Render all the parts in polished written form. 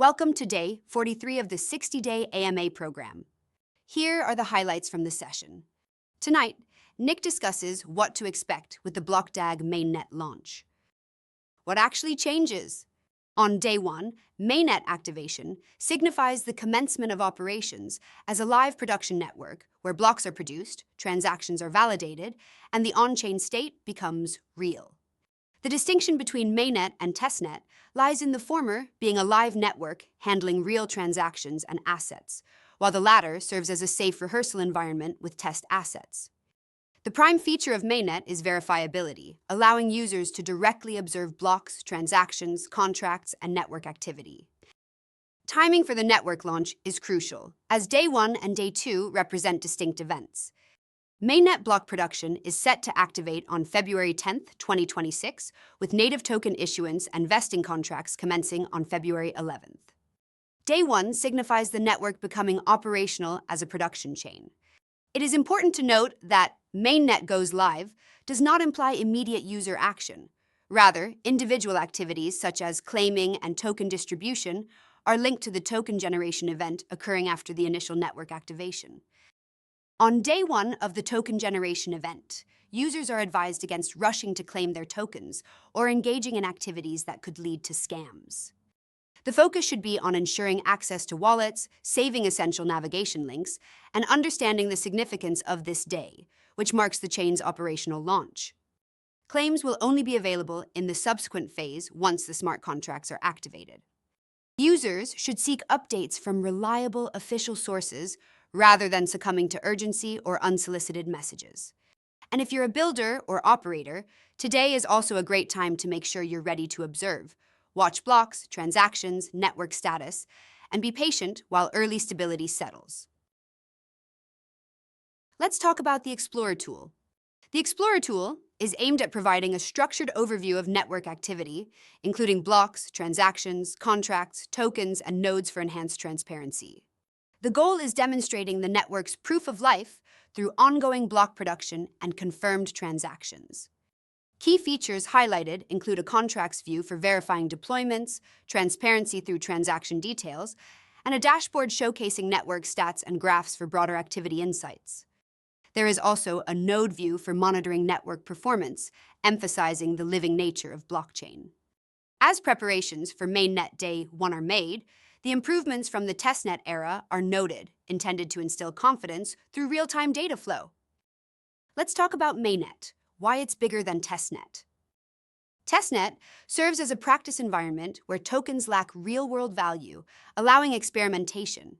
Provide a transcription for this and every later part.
Welcome to day 43 of the 60-day AMA program. Here are the highlights from the session. Tonight, Nick discusses what to expect with the BlockDAG mainnet launch. What actually changes? On day 1, mainnet activation signifies the commencement of operations as a live production network where blocks are produced, transactions are validated, and the on-chain state becomes real. The distinction between mainnet and testnet lies in the former being a live network handling real transactions and assets, while the latter serves as a safe rehearsal environment with test assets. The prime feature of mainnet is verifiability, allowing users to directly observe blocks, transactions, contracts, and network activity. Timing for the network launch is crucial, as day 1 and day 2 represent distinct events. Mainnet block production is set to activate on February 10, 2026, with native token issuance and vesting contracts commencing on February 11th. Day 1 signifies the network becoming operational as a production chain. It is important to note that mainnet goes live does not imply immediate user action. Rather, individual activities such as claiming and token distribution are linked to the token generation event occurring after the initial network activation. On day 1 of the token generation event, users are advised against rushing to claim their tokens or engaging in activities that could lead to scams. The focus should be on ensuring access to wallets, saving essential navigation links, and understanding the significance of this day, which marks the chain's operational launch. Claims will only be available in the subsequent phase once the smart contracts are activated. Users should seek updates from reliable official sources rather than succumbing to urgency or unsolicited messages. And if you're a builder or operator, today is also a great time to make sure you're ready to observe, watch blocks, transactions, network status, and be patient while early stability settles. Let's talk about the Explorer tool. The Explorer tool is aimed at providing a structured overview of network activity, including blocks, transactions, contracts, tokens, and nodes for enhanced transparency. The goal is demonstrating the network's proof of life through ongoing block production and confirmed transactions. Key features highlighted include a contracts view for verifying deployments, transparency through transaction details, and a dashboard showcasing network stats and graphs for broader activity insights. There is also a node view for monitoring network performance, emphasizing the living nature of blockchain. As preparations for mainnet day 1 are made, the improvements from the testnet era are noted, intended to instill confidence through real-time data flow. Let's talk about mainnet, why it's bigger than testnet. Testnet serves as a practice environment where tokens lack real-world value, allowing experimentation.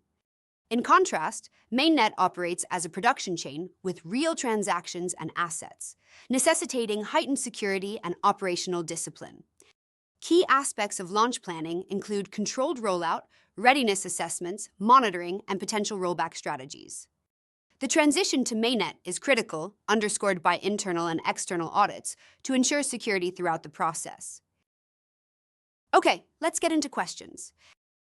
In contrast, mainnet operates as a production chain with real transactions and assets, necessitating heightened security and operational discipline. Key aspects of launch planning include controlled rollout, readiness assessments, monitoring, and potential rollback strategies. The transition to mainnet is critical, underscored by internal and external audits, to ensure security throughout the process. Okay, let's get into questions.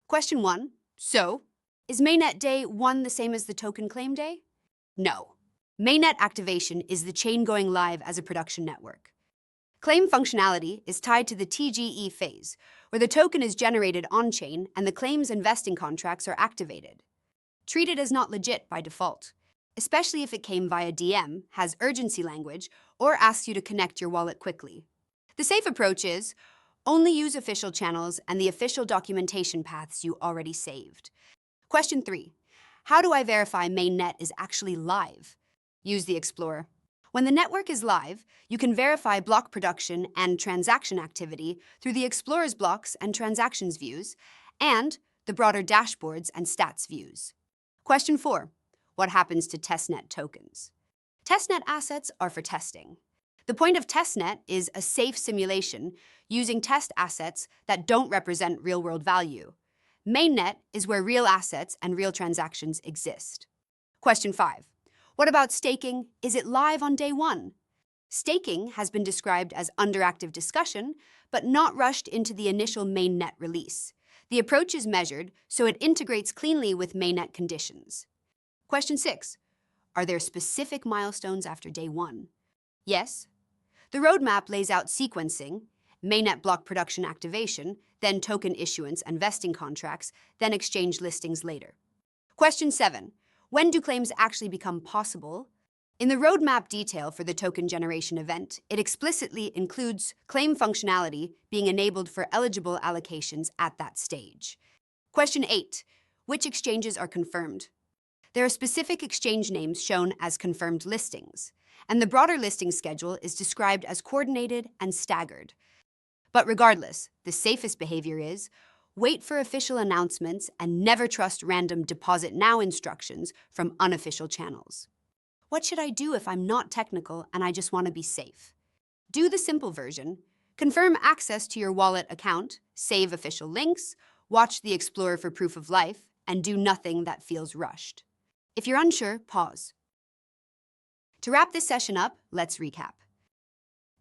Question 1. So, is mainnet day 1 the same as the token claim day? No. Mainnet activation is the chain going live as a production network. Claim functionality is tied to the TGE phase, where the token is generated on-chain and the claims and vesting contracts are activated. Treat it as not legit by default, especially if it came via DM, has urgency language, or asks you to connect your wallet quickly. The safe approach is only use official channels and the official documentation paths you already saved. Question 3. How do I verify mainnet is actually live? Use the Explorer. When the network is live, you can verify block production and transaction activity through the Explorer's blocks and transactions views and the broader dashboards and stats views. Question 4. What happens to testnet tokens? Testnet assets are for testing. The point of testnet is a safe simulation using test assets that don't represent real-world value. Mainnet is where real assets and real transactions exist. Question 5. What about staking? Is it live on day 1? Staking has been described as under active discussion, but not rushed into the initial mainnet release. The approach is measured, so it integrates cleanly with mainnet conditions. Question 6. Are there specific milestones after day 1? Yes. The roadmap lays out sequencing, mainnet block production activation, then token issuance and vesting contracts, then exchange listings later. Question 7. When do claims actually become possible? In the roadmap detail for the token generation event, it explicitly includes claim functionality being enabled for eligible allocations at that stage. Question 8. Which exchanges are confirmed? There are specific exchange names shown as confirmed listings, and the broader listing schedule is described as coordinated and staggered. But regardless, the safest behavior is wait for official announcements and never trust random deposit now instructions from unofficial channels. What should I do if I'm not technical and I just want to be safe? Do the simple version. Confirm access to your wallet account, save official links, watch the Explorer for proof of life, and do nothing that feels rushed. If you're unsure, pause. To wrap this session up, let's recap.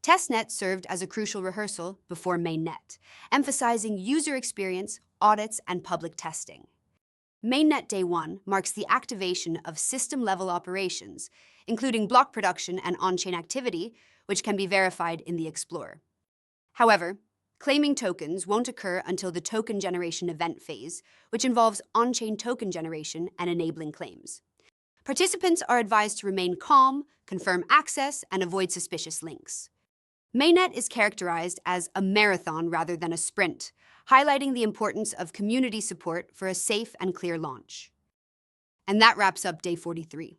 Testnet served as a crucial rehearsal before mainnet, emphasizing user experience, audits, and public testing. Mainnet Day 1 marks the activation of system-level operations, including block production and on-chain activity, which can be verified in the Explorer. However, claiming tokens won't occur until the token generation event phase, which involves on-chain token generation and enabling claims. Participants are advised to remain calm, confirm access, and avoid suspicious links. Mainnet is characterized as a marathon rather than a sprint, highlighting the importance of community support for a safe and clear launch. And that wraps up Day 43.